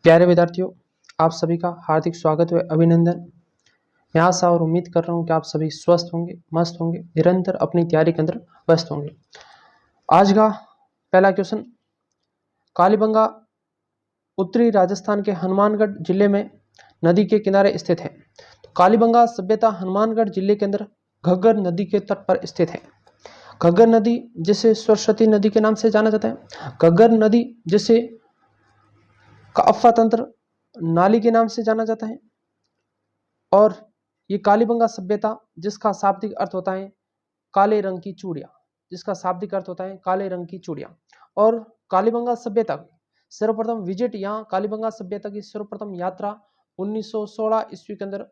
प्यारे विद्यार्थियों, आप सभी का हार्दिक स्वागत व अभिनंदन। मैं आशा और उम्मीद कर रहा हूं कि आप सभी स्वस्थ होंगे, मस्त होंगे, निरंतर अपनी तैयारी के अंदर व्यस्त होंगे। आज का पहला क्वेश्चन, कालीबंगा उत्तरी राजस्थान के हनुमानगढ़ जिले में नदी के किनारे स्थित है। तो कालीबंगा सभ्यता हनुमानगढ़ जिले के अंदर घग्गर नदी के तट पर स्थित है। घग्गर नदी जिसे सरस्वती नदी के नाम से जाना जाता है, घग्गर नदी जिसे काफा तंत्र नाली के नाम से जाना जाता है, और ये कालीबंगा सभ्यता जिसका शाब्दिक अर्थ होता है काले रंग की चूड़ियां, जिसका शाब्दिक अर्थ होता है काले रंग की चूड़ियां। और कालीबंगा सभ्यता की सर्वप्रथम विजिट, यहाँ कालीबंगा सभ्यता की सर्वप्रथम यात्रा 1916 ईस्वी के अंदर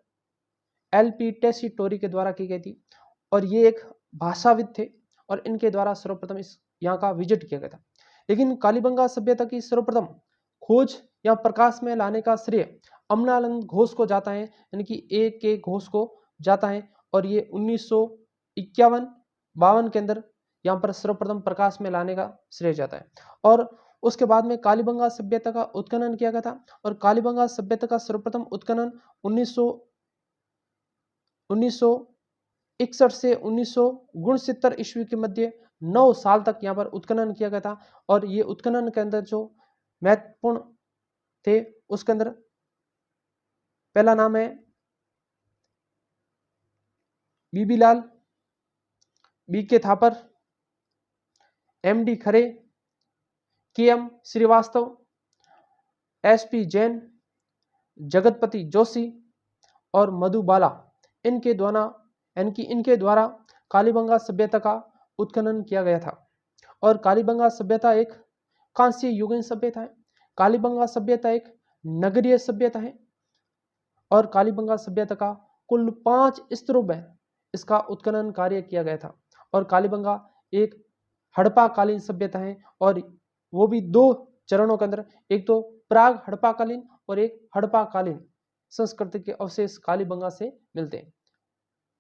एलपी टेसीटोरी के द्वारा की गई थी, और ये एक भाषाविद थे और इनके द्वारा सर्वप्रथम इस यहाँ का विजिट किया गया था। लेकिन कालीबंगा सभ्यता की सर्वप्रथम खोज या प्रकाश में लाने का श्रेय अमलानंद घोष को जाता है, यानी कि ए के घोष को जाता है, और ये 1951-52 के अंदर यहाँ पर सर्वप्रथम प्रकाश में लाने का श्रेय जाता है। और उसके बाद में कालीबंगा सभ्यता का उत्खनन किया गया था, और कालीबंगा सभ्यता का सर्वप्रथम उत्खनन 1961 से 1969 ईस्वी के मध्य 9 साल तक यहाँ पर उत्खनन किया गया था। और ये उत्खनन के अंदर जो महत्वपूर्ण थे उसके अंदर पहला नाम है बीबी लाल, बी के Thapar, M D Khare, K M Srivastava, S P Jain, Jagatpati Joshi और मधुबाला। इनके द्वारा कालीबंगा सभ्यता का उत्खनन किया गया था। और कालीबंगा सभ्यता एक कांस्य युगीन सभ्यता है। कालीबंगा सभ्यता एक नगरीय सभ्यता है, और कालीबंगा सभ्यता का कुल 5 स्तरों में इसका उत्खनन कार्य किया गया था। और कालीबंगा एक हड़प्पाकालीन सभ्यता है, और वो भी 2 चरणों के अंदर, एक तो प्राग हड़प्पाकालीन और एक हड़प्पाकालीन संस्कृति के अवशेष कालीबंगा से मिलते हैं।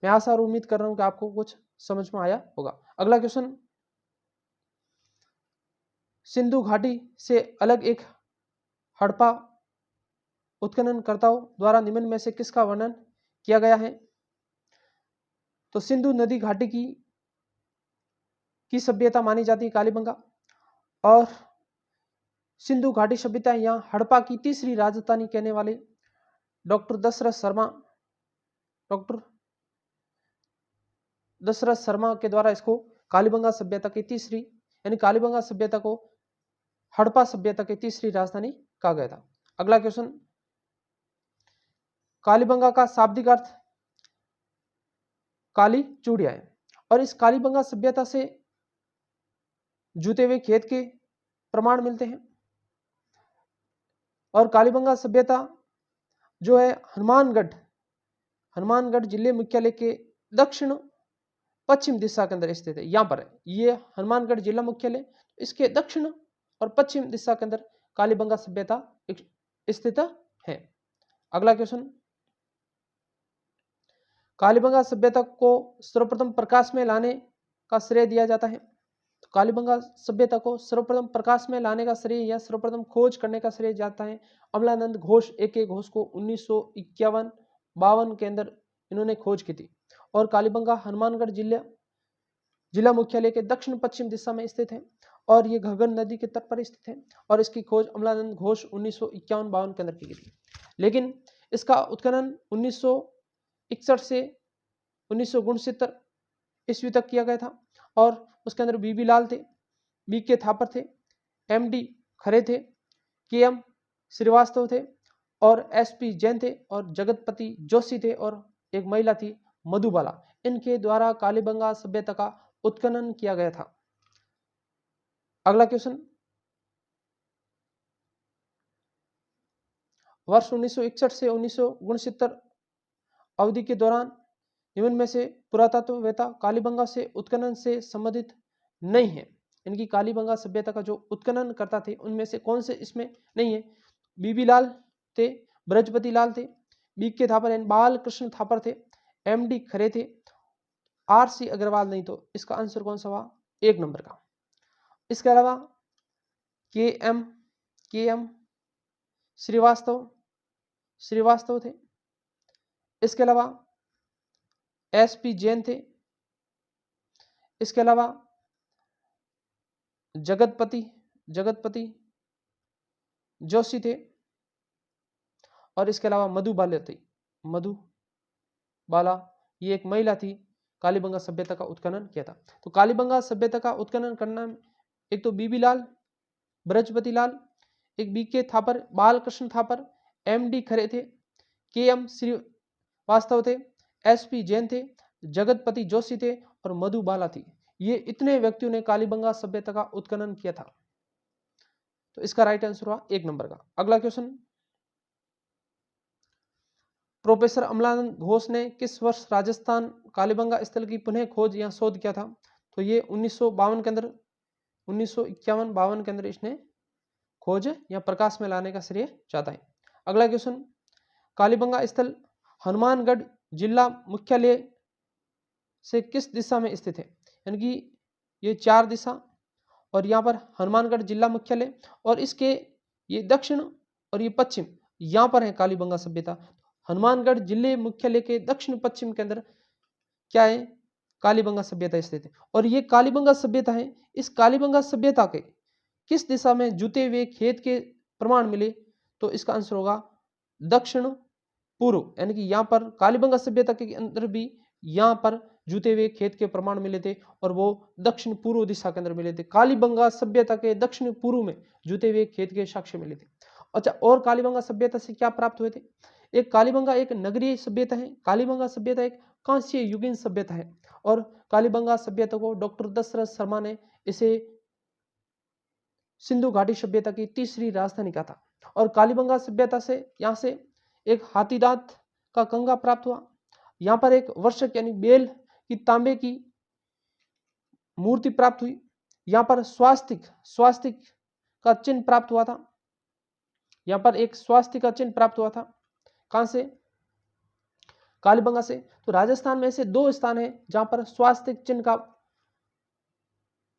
मैं आशा और उम्मीद कर रहा हूं कि आपको कुछ समझ में आया होगा। अगला क्वेश्चन, सिंधु घाटी से अलग एक हड़प्पा उत्खननकर्ताओं द्वारा निम्न में से किसका वर्णन किया गया है? तो सिंधु नदी घाटी की सभ्यता मानी जाती है कालीबंगा, और सिंधु घाटी सभ्यता यहाँ हड़प्पा की तीसरी राजधानी कहने वाले डॉक्टर दशरथ शर्मा के द्वारा इसको कालीबंगा सभ्यता की तीसरी, यानी कालीबंगा सभ्यता को हड़प्पा सभ्यता की तीसरी राजधानी कहा गया था। अगला क्वेश्चन, कालीबंगा का शाब्दिक अर्थ काली चूड़िया है, और इस कालीबंगा सभ्यता से जूते हुए खेत के प्रमाण मिलते हैं। और कालीबंगा सभ्यता जो है हनुमानगढ़ जिले मुख्यालय के दक्षिण पश्चिम दिशा के अंदर स्थित है। यहाँ पर है, ये हनुमानगढ़ जिला मुख्यालय, इसके दक्षिण और पश्चिम दिशा के अंदर कालीबंगा सभ्यता स्थित है। अगला क्वेश्चन, कालीबंगा सभ्यता को सर्वप्रथम प्रकाश में लाने का श्रेय दिया जाता है। तो कालीबंगा सभ्यता को सर्वप्रथम प्रकाश में लाने का श्रेय या सर्वप्रथम खोज करने का श्रेय जाता है अमलानंद घोष, ए के घोष को 1951-52 के अंदर इन्होंने खोज की थी। और कालीबंगा हनुमानगढ़ जिला मुख्यालय के दक्षिण पश्चिम दिशा में स्थित है, और ये घग्गर नदी के तट पर स्थित है, और इसकी खोज अमलानंद घोष 1951-52 के अंदर की गई थी। लेकिन इसका उत्खनन 1961 से 1969 ईस्वी तक किया गया था, और उसके अंदर बीबी लाल थे, बी के थापर थे, एम डी खरे थे, के एम श्रीवास्तव थे, और एस पी जैन थे, और जगतपति जोशी थे, और एक महिला थी मधुबाला। इनके द्वारा कालीबंगा सभ्यता का उत्खनन किया गया था। अगला क्वेश्चन, वर्ष 1961 से 1969 अवधि के दौरान निम्न में से पुरातत्ववेत्ता कालीबंगा से उत्खनन से संबंधित नहीं है। इनकी कालीबंगा सभ्यता का जो उत्खनन करता थे उनमें से कौन से इसमें नहीं है? बीबी लाल थे, बृहस्पति लाल थे, बी के थापर एंड बाल कृष्ण थापर थे, एम डी खरे थे, आर सी अग्रवाल नहीं। तो इसका आंसर कौन सा हुआ? 1 नंबर का। इसके अलावा के एम श्रीवास्तव थे। इसके अलावा SP जैन थे। इसके अलावा जगतपति जोशी थे। और इसके अलावा मधुबाला ये एक महिला थी, कालीबंगा सभ्यता का उत्खनन किया था। तो कालीबंगा सभ्यता का उत्खनन करना एक तो बीबी लाल, बृहस्पति लाल, एक BK थापर, बालकृष्ण थापर, MD खरे थे, KM श्रीवास्तव थे, SP जैन थे, जगतपति जोशी थे और मधुबाला थी। ये इतने व्यक्तियों ने कालीबंगा सभ्यता का उत्खनन किया था। तो इसका राइट आंसर हुआ 1 नंबर का। अगला क्वेश्चन, प्रोफेसर अमलानंद घोष ने किस वर्ष राजस्थान कालीबंगा स्थल की पुनः खोज या शोध किया था? तो ये 1952 के अंदर, 1951-52 के अंदर इसने खोज या प्रकाश में लाने का श्रेय जाता है। अगला क्वेश्चन, कालीबंगा स्थल हनुमानगढ़ जिला मुख्यालय से किस दिशा में स्थित है? यानी कि ये 4 दिशा और यहाँ पर हनुमानगढ़ जिला मुख्यालय और इसके ये दक्षिण और ये पश्चिम, यहाँ पर है कालीबंगा सभ्यता। हनुमानगढ़ जिले मुख्यालय के दक्षिण पश्चिम के अंदर क्या है? कालीबंगा सभ्यता स्थित है। और ये कालीबंगा सभ्यता है, इस कालीबंगा सभ्यता के किस दिशा में जुते हुए खेत के प्रमाण मिले? तो इसका आंसर होगा दक्षिण पूर्व, यानी कि यहाँ पर कालीबंगा सभ्यता के अंदर भी यहाँ पर जुते हुए खेत के प्रमाण मिले थे और वो दक्षिण पूर्व दिशा के अंदर मिले थे। कालीबंगा सभ्यता के दक्षिण पूर्व में जुते हुए खेत के साक्ष्य मिले थे। अच्छा, और कालीबंगा सभ्यता से क्या प्राप्त हुए थे? एक कालीबंगा एक नगरीय सभ्यता है, कालीबंगा सभ्यता एक कांस्य युगीन सभ्यता है और कालीबंगा सभ्यता को डॉक्टर दशरथ शर्मा ने इसे सिंधु घाटी सभ्यता की तीसरी राजधानी कहा था। और कालीबंगा सभ्यता से यहाँ से एक हाथीदांत का कंगा प्राप्त हुआ। यहाँ पर एक वर्षक यानी बेल की तांबे की मूर्ति प्राप्त हुई। यहाँ पर स्वास्तिक का चिन्ह प्राप्त हुआ था। यहाँ पर एक स्वास्तिक का चिन्ह प्राप्त हुआ था। कहां से? कालीबंगा से। तो राजस्थान में ऐसे 2 स्थान है जहां पर स्वास्तिक चिन्ह का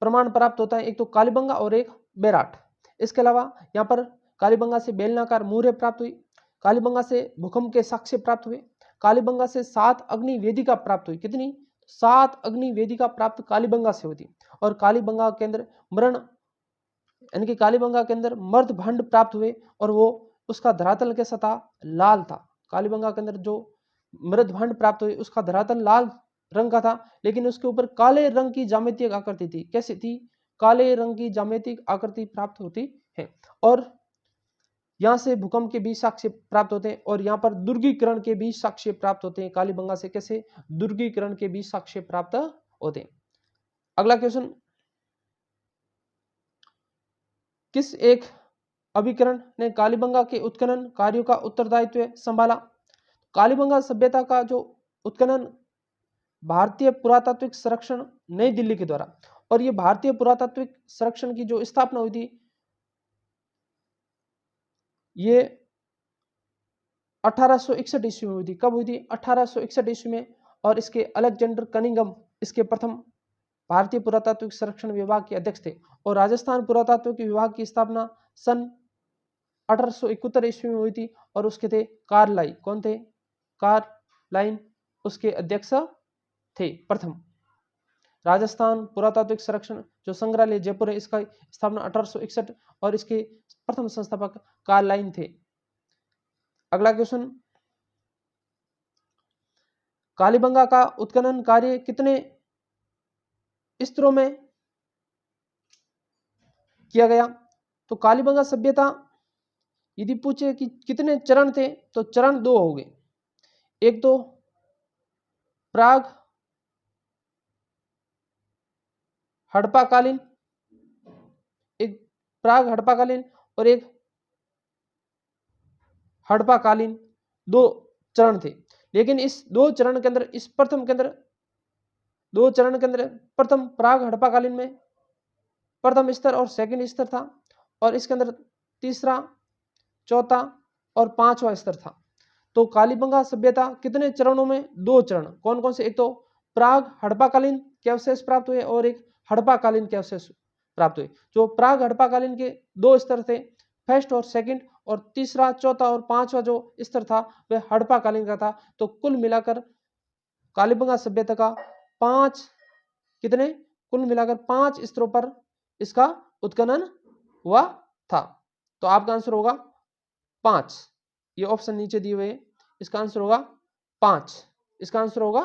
प्रमाण प्राप्त होता है, एक तो कालीबंगा और एक बेराट। इसके अलावा यहाँ पर कालीबंगा से बेलनाकार मूर्य प्राप्त हुई, कालीबंगा से भूकंप के साक्ष्य प्राप्त हुए, कालीबंगा से 7 अग्नि वेदिका प्राप्त हुई। कितनी? 7 अग्नि वेदिका प्राप्त कालीबंगा से हुई। और कालीबंगा के अंदर यानी कि कालीबंगा के अंदर मर्द भंड प्राप्त हुए और वो उसका धरातल के सतह लाल था। कालीबंगा के अंदर जो मृद भंड प्राप्त हुए उसका धरातल लाल रंग का था, लेकिन उसके ऊपर काले रंग की ज्यामितीय आकृति थी। कैसी थी? काले रंग की ज्यामितीय आकृति प्राप्त होती है। और यहाँ से भूकंप के भी साक्ष्य प्राप्त होते हैं और यहाँ पर दुर्गीकरण के भी साक्ष्य प्राप्त होते हैं। कालीबंगा से कैसे? दुर्गीकरण के भी साक्ष्य प्राप्त होते हैं। अगला क्वेश्चन, किस एक अभिकरण ने कालीबंगा के उत्खनन कार्यों का उत्तरदायित्व संभाला? कालीबंगा सभ्यता का जो उत्खनन भारतीय पुरातात्विक संरक्षण नई दिल्ली के द्वारा, और ये भारतीय पुरातात्विक संरक्षण की जो स्थापना हुई थी ये 1861 ईस्वी में हुई थी। कब हुई थी? 1861 ईस्वी में। और इसके अलेक्जेंडर कनिंघम इसके प्रथम भारतीय पुरातात्विक संरक्षण विभाग के अध्यक्ष थे। और राजस्थान पुरातात्विक विभाग की स्थापना सन 1871 ईस्वी में हुई थी और उसके थे कार्लाई। कौन थे? कार्लाइन उसके अध्यक्ष थे। प्रथम राजस्थान पुरातात्विक संरक्षण जो संग्रहालय जयपुर है, इसका स्थापना 1861 और इसके प्रथम संस्थापक कार्लाइन थे। अगला क्वेश्चन, कालीबंगा का उत्खनन कार्य कितने स्तरों में किया गया? तो कालीबंगा सभ्यता यदि पूछे कि कितने चरण थे तो चरण 2 हो गए। एक तो प्राग हड़प्पाकालीन, एक प्राग हड़प्पाकालीन और एक हड़प्पाकालीन, 2 चरण थे। लेकिन इस 2 चरण के अंदर, इस प्रथम के अंदर 2 चरण के अंदर प्रथम प्राग हड़प्पाकालीन में प्रथम स्तर और सेकंड स्तर था और इसके अंदर तीसरा, चौथा और 5वां स्तर था। तो कालीबंगा सभ्यता कितने चरणों में? 2 चरण। कौन कौन से? एक तो प्राग हड़प्पाकालीन के अवशेष प्राप्त हुए और एक हड़प्पाकालीन के अवशेष प्राप्त हुए। जो प्राग हड़प्पाकालीन के 2 स्तर थे, फर्स्ट और सेकंड, और तीसरा, चौथा और पांचवा जो स्तर था वह हड़प्पा कालीन का था। तो कुल मिलाकर कालीबंगा सभ्यता का कुल मिलाकर 5 स्तरों पर इसका उत्खनन हुआ था। तो आपका आंसर होगा 5। ये ऑप्शन नीचे दिए हुए हैं, इसका आंसर होगा 5। इसका आंसर होगा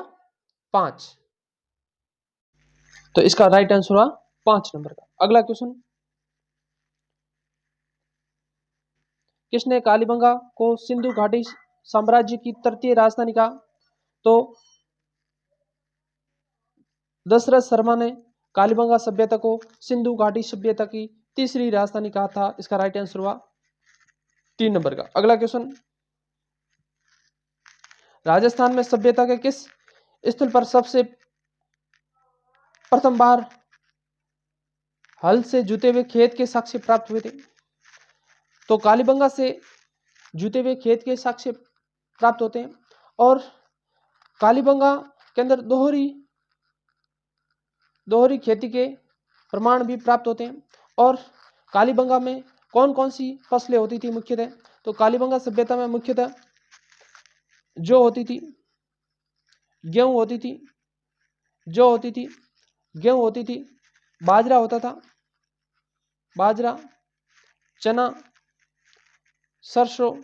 5। तो इसका राइट आंसर हुआ 5 नंबर का। अगला क्वेश्चन, किसने कालीबंगा को सिंधु घाटी साम्राज्य की तृतीय राजधानी कहा? तो दशरथ शर्मा ने कालीबंगा सभ्यता को सिंधु घाटी सभ्यता की तीसरी राजधानी कहा था। इसका राइट आंसर हुआ 3 नंबर का। अगला क्वेश्चन, राजस्थान में सभ्यता के किस स्थल पर सबसे प्रथम बार हल से जुते हुए खेत के साक्ष्य प्राप्त हुए थे? तो कालीबंगा से जुते हुए खेत के साक्ष्य प्राप्त होते हैं, और कालीबंगा के अंदर दोहरी खेती के प्रमाण भी प्राप्त होते हैं। और कालीबंगा में कौन कौन सी फसलें होती थी मुख्यतः? तो कालीबंगा सभ्यता में मुख्यतः जौ होती थी, गेहूं होती थी, गेहूं होती थी, बाजरा होता था, बाजरा, चना, सरसों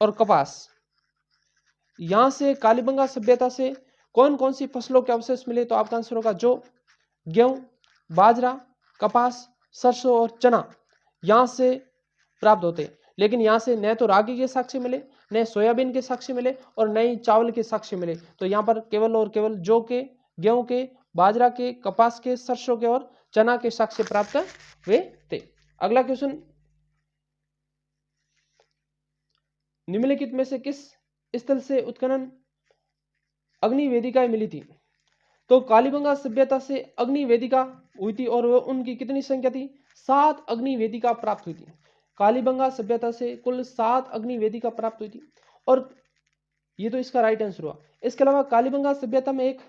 और कपास। यहां से कालीबंगा सभ्यता से कौन कौन सी फसलों के अवशेष मिले? तो आपका आंसर होगा जौ, गेहूं, बाजरा, कपास, सरसों और चना यहां से प्राप्त होते हैं। लेकिन यहां से न तो रागी के साक्ष्य मिले, न सोयाबीन के साक्ष्य मिले, और न ही चावल के साक्ष्य मिले। तो यहां पर केवल और केवल जौ के, गेहूं के, बाजरा के, कपास के, सरसों के और चना के साक्ष्य प्राप्त हुए थे। अगला क्वेश्चन, निम्नलिखित में से किस स्थल से उत्खनन अग्नि वेदिकाएं मिली थी? तो कालीबंगा सभ्यता से अग्नि वेदिका हुई थी, और उनकी कितनी संख्या थी? 7 अग्नि वेदिका प्राप्त हुई थी। कालीबंगा सभ्यता से कुल 7 अग्नि वेदिका प्राप्त हुई थी, और ये तो इसका राइट आंसर हुआ। इसके अलावा कालीबंगा सभ्यता में एक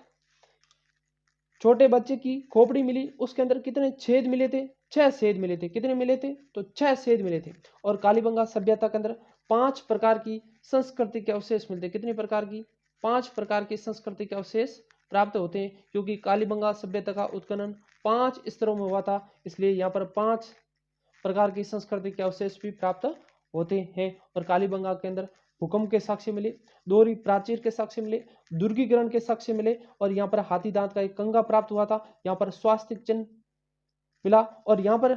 छोटे बच्चे की खोपड़ी मिली, उसके अंदर कितने छेद मिले थे? 6 छेद मिले थे। कितने मिले थे? तो 6 छेद मिले थे। और कालीबंगा सभ्यता के अंदर 5 प्रकार की संस्कृति के अवशेष मिलते। कितने प्रकार की? 5 प्रकार की संस्कृति के अवशेष प्राप्त होते हैं, क्योंकि कालीबंगा सभ्यता का उत्खनन 5 स्तरों में हुआ था, इसलिए यहाँ पर 5 प्रकार की संस्कृति के अवशेष भी प्राप्त होते हैं। और कालीबंगा के अंदर भूकंप के साक्ष्य मिले, दोहरी प्राचीर के साक्ष्य मिले, दुर्गीकरण के साक्ष्य मिले, और यहाँ पर हाथी दांत का एक कंगा प्राप्त हुआ था। यहाँ पर स्वास्थ्य चिन्ह मिला, और यहाँ पर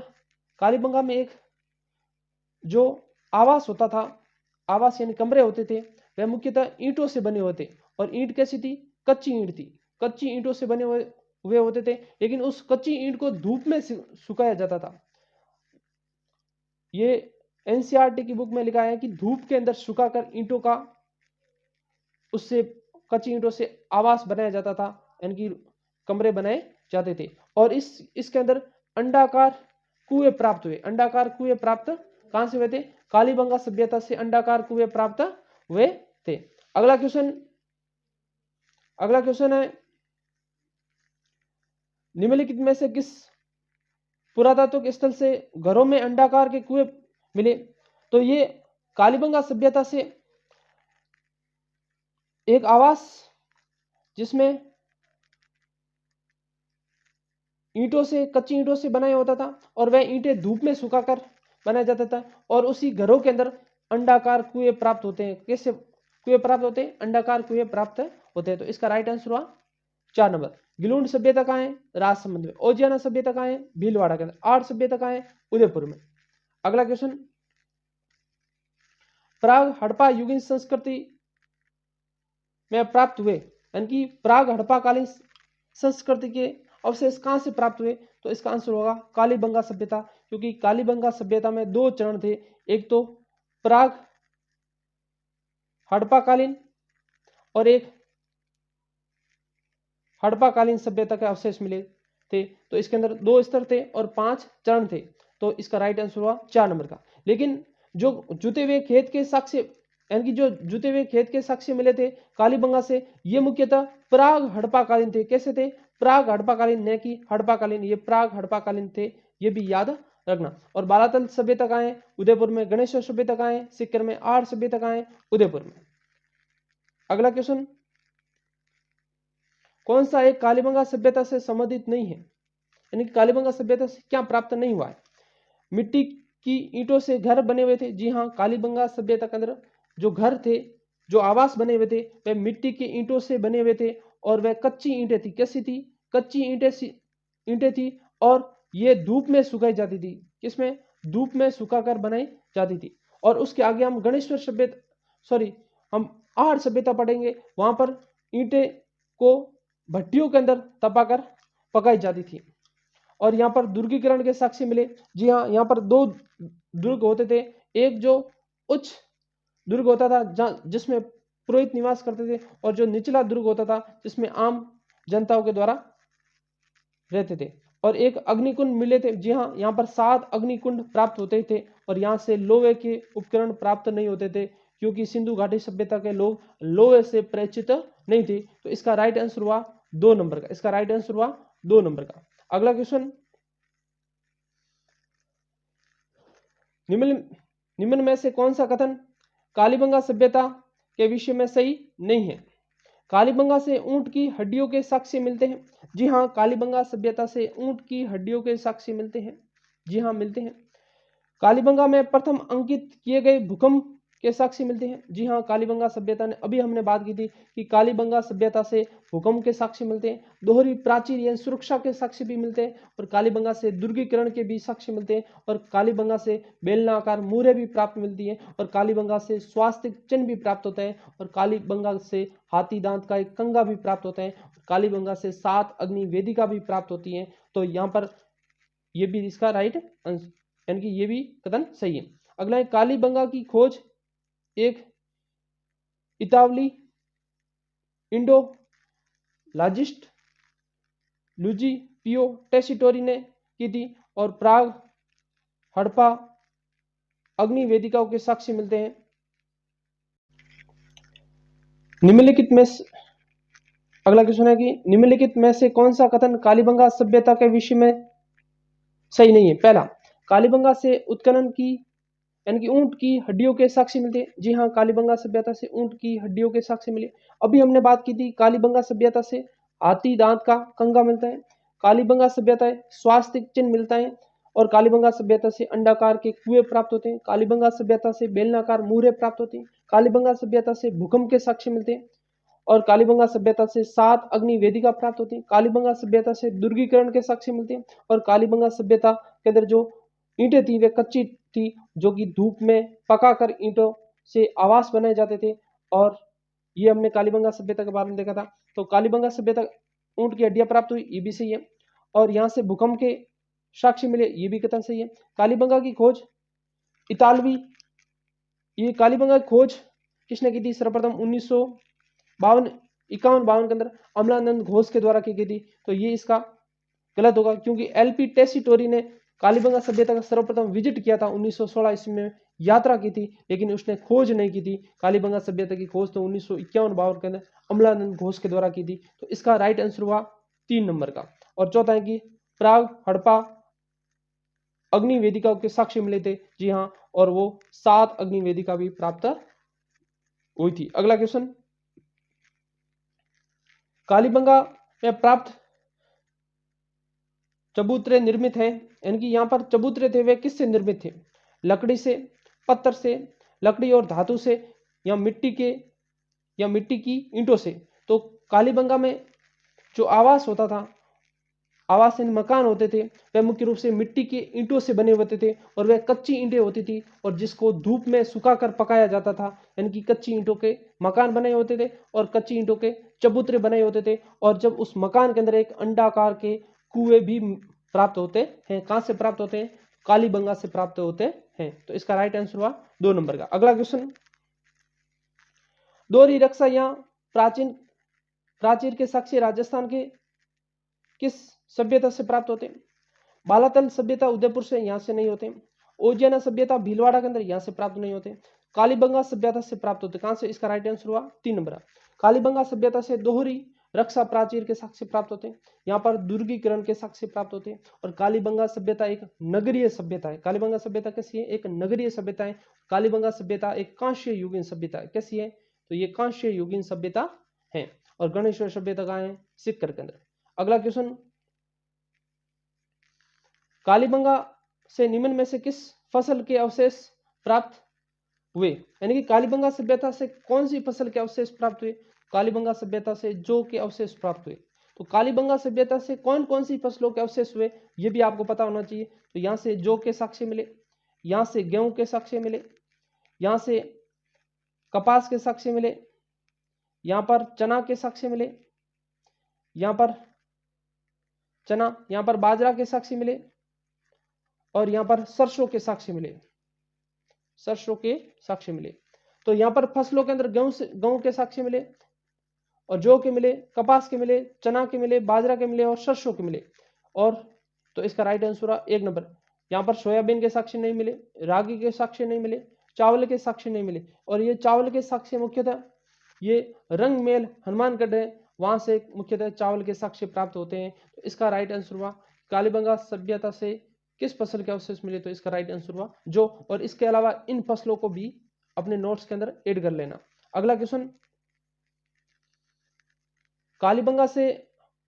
कालीबंगा में एक जो आवास होता था, आवास यानी कमरे होते थे, वह मुख्यतः ईंटों से बने होते। और ईंट कैसी थी? कच्ची ईंट थी। कच्ची ईंटों से बने हुए होते थे, लेकिन उस कच्ची ईंट को धूप में सुखाया जाता था। ये एनसीईआरटी की बुक में लिखा है कि धूप के अंदर सुखाकर ईंटों का, उससे कच्ची ईंटों से आवास बनाया जाता था, यानी कि कमरे बनाए जाते थे। और इसके अंदर अंडाकार कुएं प्राप्त हुए। अंडाकार कुएं प्राप्त कहां से हुए थे? कालीबंगा सभ्यता से अंडाकार कुएं प्राप्त हुए थे। अगला क्वेश्चन है, निम्नलिखित में से किस पुरातात्विक स्थल से घरों में अंडाकार के कुएं मिले? तो ये कालीबंगा सभ्यता से एक आवास जिसमें कच्ची ईंटों से बनाया होता था, और वह ईंटें धूप में सुखाकर बनाया जाता था, और उसी घरों के अंदर अंडाकार कुएं प्राप्त होते हैं। कैसे कुएं प्राप्त होते हैं? अंडाकार कुएं प्राप्त होते हैं। तो इसका राइट आंसर हुआ 4 नंबर। गिलुंड सभ्यता कहाँ है? राजसमंद में। ओजियाना सभ्यता कहाँ है? भीलवाड़ा के अंदर। आर्य सभ्यता कहाँ है? उदयपुर में। अगला क्वेश्चन, प्राग हड़प्पा युगीन संस्कृति में प्राप्त हुए, यानी कि प्राग हड़प्पा कालीन संस्कृति के अवशेष कहां से प्राप्त हुए? तो इसका आंसर होगा कालीबंगा सभ्यता, क्योंकि कालीबंगा सभ्यता में 2 चरण थे। एक तो प्राग हड़प्पा कालीन, और एक हड़प्पा कालीन सभ्यता के अवशेष मिले थे। तो इसके अंदर 2 स्तर थे और 5 चरण थे। तो इसका राइट आंसर हुआ 4 नंबर का। लेकिन जो जुते हुए खेत के साक्ष्य, यानी कि जो जुते हुए खेत के साक्ष्य मिले थे कालीबंगा से, ये मुख्यतः प्राग हड़प्पा कालीन थे। कैसे थे? प्राग हड़प्पा कालीन, न कि हड़प्पा कालीन। ये प्राग हड़प्पा कालीन थे, ये भी याद रखना। और बालातल सभ्यता कहाँ है? उदयपुर में। गणेश्वर सभ्यता कहाँ है? सीकर में। आर्य सभ्यता कहाँ है? उदयपुर में। अगला क्वेश्चन, कौन सा एक कालीबंगा सभ्यता से संबंधित नहीं है, यानी कि कालीबंगा सभ्यता से क्या प्राप्त नहीं हुआ है? मिट्टी की ईंटों से घर बने हुए थे। जी हाँ, कालीबंगा सभ्यता के अंदर जो घर थे, जो आवास बने हुए थे, वे मिट्टी के ईंटों से बने हुए थे और वह कच्ची ईंटें थी। कैसी थी? कच्ची ईंटें थी और ये धूप में सुखाई जाती थी। किसमें? धूप में सुखाकर बनाई जाती थी। और उसके आगे हम गणेश्वर सभ्यता, सॉरी, हम आर्य सभ्यता पढ़ेंगे। वहां पर ईंटें को भट्टियों के अंदर तपाकर पकाई जाती थी। और यहाँ पर दुर्गीकरण के साक्ष्य मिले। जी हाँ, यहाँ पर दो दुर्ग होते थे। एक जो उच्च दुर्ग होता था जिसमें पुरोहित निवास करते थे, और जो निचला दुर्ग होता था जिसमें आम जनताओं के द्वारा रहते थे। और एक अग्निकुंड मिले थे। जी हाँ, यहाँ पर 7 अग्निकुंड प्राप्त होते थे। और यहाँ से लोहे के उपकरण प्राप्त नहीं होते थे, क्योंकि सिंधु घाटी सभ्यता के लोग लोहे से परिचित नहीं थे। तो इसका राइट आंसर हुआ 2 नंबर का। इसका राइट आंसर हुआ 2 नंबर का। अगला क्वेश्चन, निम्न में से कौन सा कथन कालीबंगा सभ्यता के विषय में सही नहीं है? कालीबंगा से ऊंट की हड्डियों के साक्ष्य मिलते हैं। जी हाँ, कालीबंगा सभ्यता से ऊंट की हड्डियों के साक्ष्य मिलते हैं। जी हाँ, मिलते हैं। कालीबंगा में प्रथम अंकित किए गए भूकंप के साक्ष्य मिलते हैं। जी हाँ, कालीबंगा सभ्यता ने, अभी हमने बात की थी कि कालीबंगा सभ्यता से भूकंप के साक्ष्य मिलते हैं। दोहरी प्राचीर या सुरक्षा के साक्ष्य भी मिलते हैं। और कालीबंगा से दुर्गीकरण के भी साक्ष्य मिलते हैं। और कालीबंगा से बेलनाकार मूरें भी प्राप्त मिलती है। और कालीबंगा से स्वास्तिक चिन्ह भी प्राप्त होता है। और कालीबंगा से हाथी दांत का एक कंगा भी प्राप्त होता है। कालीबंगा से 7 अग्नि वेदिका भी प्राप्त होती है। तो यहाँ पर ये भी इसका राइट आंसर, यानी कि ये भी कथन सही है। अगला है, कालीबंगा की खोज एक इतावली इंडो लाजिस्ट लुजी पियो टेसिटोरी ने की थी। और प्राग हड़प्पा अग्नि वेदिकाओं के साक्ष्य मिलते हैं। निम्नलिखित में अगला क्वेश्चन है कि निम्नलिखित में से कौन सा कथन कालीबंगा सभ्यता के विषय में सही नहीं है? पहला, कालीबंगा से उत्खनन की, यानी कि ऊंट की हड्डियों के साक्ष्य मिलते हैं। जी हाँ, कालीबंगा सभ्यता से ऊंट की हड्डियों के साक्ष्य मिले। अभी हमने बात की थी कालीबंगा सभ्यता से हाथी दांत का कंगा मिलता है। कालीबंगा सभ्यता स्वास्तिक चिन्ह मिलता है। और कालीबंगा सभ्यता से अंडाकार के कुएं प्राप्त होते हैं। कालीबंगा सभ्यता से बेलनाकार मुहरे प्राप्त होते हैं। कालीबंगा सभ्यता से भूकंप के साक्ष्य मिलते हैं। और कालीबंगा सभ्यता से 7 अग्नि वेदिका प्राप्त होती है। कालीबंगा सभ्यता से दुर्गीकरण के साक्ष्य मिलते हैं। और कालीबंगा सभ्यता के अंदर जो ईंटें थी वे कच्ची थी, जो कि धूप में पकाकर ईंटों से आवास बनाए जाते थे। और ये हमने कालीबंगा सभ्यता के बारे में देखा था। तो कालीबंगा सभ्यता ऊंट की हड्डियां प्राप्त हुई, ये भी सही है। और यहाँ से भूकंप के साक्ष्य मिले, ये भी कथन सही है। कालीबंगा की खोज इतालवी, ये कालीबंगा की खोज किसने की थी? सर्वप्रथम 1951 के अंदर अमलानंद घोष के द्वारा की गई थी। तो ये इसका गलत होगा, क्योंकि एलपी टेसिटोरी ने कालीबंगा सभ्यता का सर्वप्रथम विजिट किया था 1916 ईस्वी में, यात्रा की थी, लेकिन उसने खोज नहीं की थी। कालीबंगा सभ्यता की खोज तो 1951 के अंदर अमलानंद घोष के द्वारा की थी। तो इसका राइट आंसर हुआ 3 नंबर का। और चौथा है कि प्राग हड़प्पा अग्नि वेदिका के साक्ष्य मिले थे। जी हाँ, और वो 7 अग्नि वेदिका भी प्राप्त हुई थी। अगला क्वेश्चन, कालीबंगा में प्राप्त चबूतरे निर्मित हैं, यानी कि यहाँ पर चबूतरे थे वे किससे निर्मित थे? लकड़ी से, पत्थर से, लकड़ी और धातु से, या मिट्टी की ईंटों से? तो कालीबंगा में जो आवास होता था, आवास यानी मकान होते थे, वह मुख्य रूप से मिट्टी के ईंटों से बने होते थे। और वह कच्ची ईंटें होती थी और जिसको धूप में सुखाकर पकाया जाता था, यानी कि कच्ची ईंटों के मकान बने होते थे और कच्ची ईंटों के चबूतरे बने होते थे। और जब उस मकान के अंदर एक अंडाकार के कुएं भी प्राप्त होते हैं। कहां से प्राप्त होते हैं? कालीबंगा से प्राप्त होते हैं। तो इसका राइट आंसर हुआ 2 नंबर का। अगला क्वेश्चन, दोहरी रक्षा या प्राचीर के साक्ष्य राजस्थान के किस सभ्यता से प्राप्त होते हैं? बालातल सभ्यता उदयपुर से, यहां से नहीं होते। ओजियाना सभ्यता भीलवाड़ा के अंदर, यहां से प्राप्त नहीं होते। कालीबंगा सभ्यता से प्राप्त होते, कहां से? इसका राइट आंसर हुआ 3 नंबर। कालीबंगा सभ्यता से दोहरी रक्षा प्राचीर के साक्ष्य प्राप्त होते हैं, यहाँ पर दुर्गीकरण के साक्ष्य प्राप्त होते हैं। और कालीबंगा सभ्यता एक नगरीय सभ्यता है। कालीबंगा सभ्यता कैसी है? एक नगरीय सभ्यता है। कालीबंगा सभ्यता एक कांस्य युगीन सभ्यता है। कैसी है? तो ये कांस्य युगीन सभ्यता है। और गणेश्वर सभ्यता कहाँ है? सिक्कर के अंदर। अगला क्वेश्चन, कालीबंगा से निम्न में से किस फसल के अवशेष प्राप्त हुए? यानी कि कालीबंगा सभ्यता से कौन सी फसल के अवशेष प्राप्त हुए? कालीबंगा सभ्यता से जौ के अवशेष प्राप्त हुए। तो कालीबंगा सभ्यता से कौन कौन सी फसलों के अवशेष हुए, ये भी आपको पता होना चाहिए। तो यहां से जौ के साक्ष्य मिले, यहां से गेहूं के साक्ष्य मिले, यहां से कपास के साक्ष्य मिले, यहां पर चना के साक्ष्य मिले, यहां पर चना, यहां पर बाजरा के साक्ष्य मिले, और यहां पर सरसों के साक्ष्य मिले, सरसों के साक्ष्य मिले। तो यहां पर फसलों के अंदर गेहूं के साक्ष्य मिले, और जौ के मिले, कपास के मिले, चना के मिले, बाजरा के मिले, और सरसों के मिले। और तो इसका राइट आंसर हुआ 1 नंबर। यहाँ पर सोयाबीन के साक्ष्य नहीं मिले, रागी के साक्ष्य नहीं मिले, चावल के साक्ष्य नहीं मिले। और ये चावल के साक्ष्य मुख्यतः ये रंगमेल हनुमानगढ़ है, वहां से मुख्यतः चावल के साक्ष्य प्राप्त होते हैं। तो इसका राइट आंसर हुआ कालीबंगा सभ्यता से किस फसल के अवशेष मिले? तो इसका राइट आंसर हुआ जो। और इसके अलावा इन फसलों को भी अपने नोट्स के अंदर ऐड कर लेना। अगला क्वेश्चन, कालीबंगा से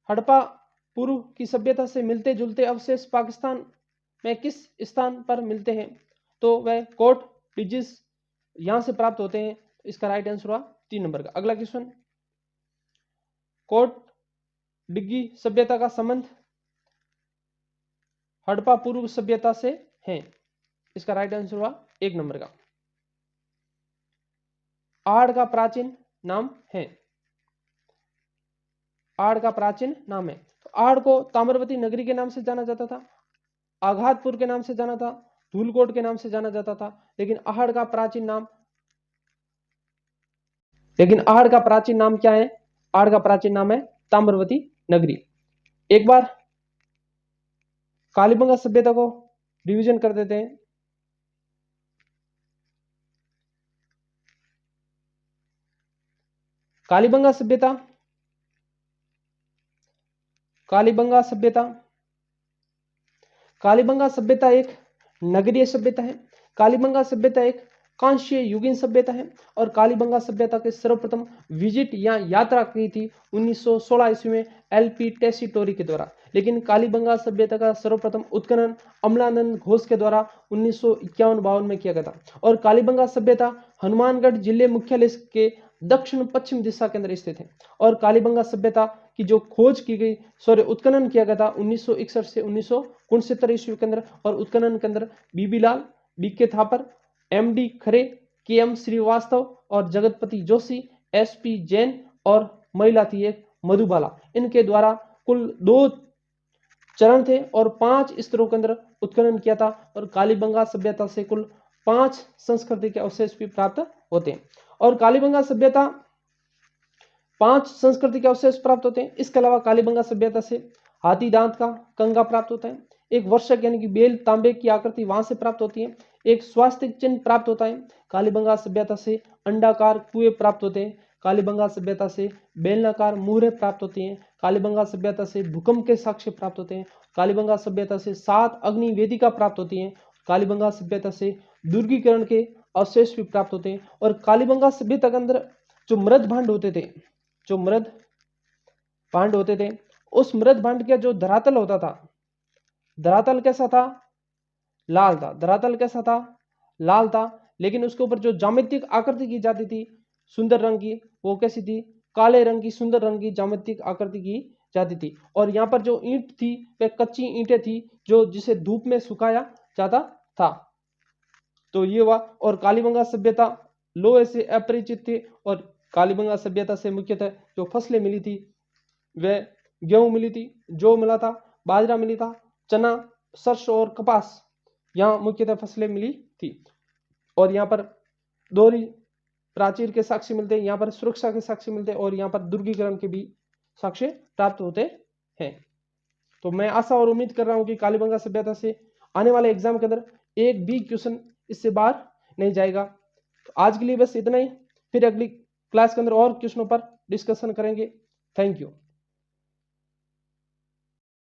हड़प्पा पूर्व की सभ्यता से मिलते जुलते अवशेष पाकिस्तान में किस स्थान पर मिलते हैं? तो वह कोट डिजिस यहां से प्राप्त होते हैं। इसका राइट आंसर हुआ 3 नंबर का। अगला क्वेश्चन, कोट डिग्गी सभ्यता का संबंध हड़प्पा पूर्व सभ्यता से है। इसका राइट आंसर हुआ 1 नंबर का। आड़ का प्राचीन नाम है, आड़ का प्राचीन नाम है। तो आड़ को ताम्रवती नगरी के नाम से जाना जाता था, आघातपुर के नाम से जाना था, धूलकोट के नाम से जाना जाता था। लेकिन आहड़ का प्राचीन नाम क्या है? आहड़ का प्राचीन नाम है ताम्रवती नगरी। एक बार कालीबंगा सभ्यता को रिवीजन कर देते हैं। कालीबंगा सभ्यता एक नगरीय सभ्यता है। कालीबंगा सभ्यता एक कांस्य युगीन सभ्यता है। और कालीबंगा सभ्यता के सर्वप्रथम विजिट या यात्रा की थी 1916 ईस्वी में एलपी टेसीटोरी के द्वारा। लेकिन कालीबंगा सभ्यता का सर्वप्रथम उत्खनन अमलानंद घोष के द्वारा 1951-52 में किया गया था। और कालीबंगा सभ्यता हनुमानगढ़ जिले मुख्यालय के दक्षिण पश्चिम दिशा के अंदर स्थित है। और कालीबंगा सभ्यता की जो खोज की गई, उत्खनन किया गया था 1961 से 1969 ईस्वी के अंदर। और उत्खनन के अंदर बीबी लाल, बीके थापर, एमडी खरे, केएम श्रीवास्तव और जगतपति जोशी, एसपी जैन और महिला थी एक मधुबाला। इनके द्वारा कुल 2 चरण थे और 5 स्तरों के अंदर उत्खनन किया था। और कालीबंगा सभ्यता से कुल 5 संस्कृति के अवशेष भी प्राप्त होते हैं। और कालीबंगा सभ्यता 5 संस्कृति के अवशेष प्राप्त होते हैं। इसके अलावा कालीबंगा सभ्यता से हाथी दांत का कंगा प्राप्त होता है, एक वर्षक यानी कि बेल तांबे की आकृति वहां से प्राप्त होती है, एक स्वास्तिक चिन्ह प्राप्त होता है। कालीबंगा सभ्यता से अंडाकार कुएं प्राप्त होते हैं। कालीबंगा सभ्यता से बेलनाकार मुहरें प्राप्त होती हैं। कालीबंगा सभ्यता से भूकंप के साक्ष्य प्राप्त होते हैं। कालीबंगा सभ्यता से 7 अग्नि वेदिका प्राप्त होती हैं। कालीबंगा सभ्यता से दुर्गीकरण के अवशेष भी प्राप्त होते हैं। और कालीबंगा सभ्यता के अंदर जो मृद भांड होते थे, उस मृद भांड का जो धरातल होता था, धरातल कैसा था? लाल था। धरातल कैसा था? लाल था। लेकिन उसके ऊपर जो ज्यामितिक आकृति की जाती थी सुंदर रंग की, वो कैसी थी? काले रंग की सुंदर रंग की ज्यामितिक आकृति की जाती थी। और यहाँ पर जो ईंट थी वह कच्ची ईंटें थी जो जिसे धूप में सुखाया जाता था। तो ये हुआ। और कालीबंगा सभ्यता लोहे से अपरिचित थे। और कालीबंगा सभ्यता से मुख्यतः जो फसलें मिली थी वह गेहूं मिली थी, जौ मिला था, बाजरा मिली था, चना, सरसों और कपास यहाँ मुख्यतः फसलें मिली थी। और यहाँ पर दोहरी प्राचीर के साक्ष्य मिलते हैं, यहाँ पर सुरक्षा के साक्ष्य मिलते हैं, और यहाँ पर दुर्गीकरण के भी साक्ष्य प्राप्त होते हैं। तो मैं आशा और उम्मीद कर रहा हूं कि कालीबंगा सभ्यता से आने वाले एग्जाम के अंदर एक भी क्वेश्चन इससे बाहर नहीं जाएगा। तो आज के लिए बस इतना ही, फिर अगली क्लास के अंदर और क्वेश्चनों पर डिस्कशन करेंगे। Thank you.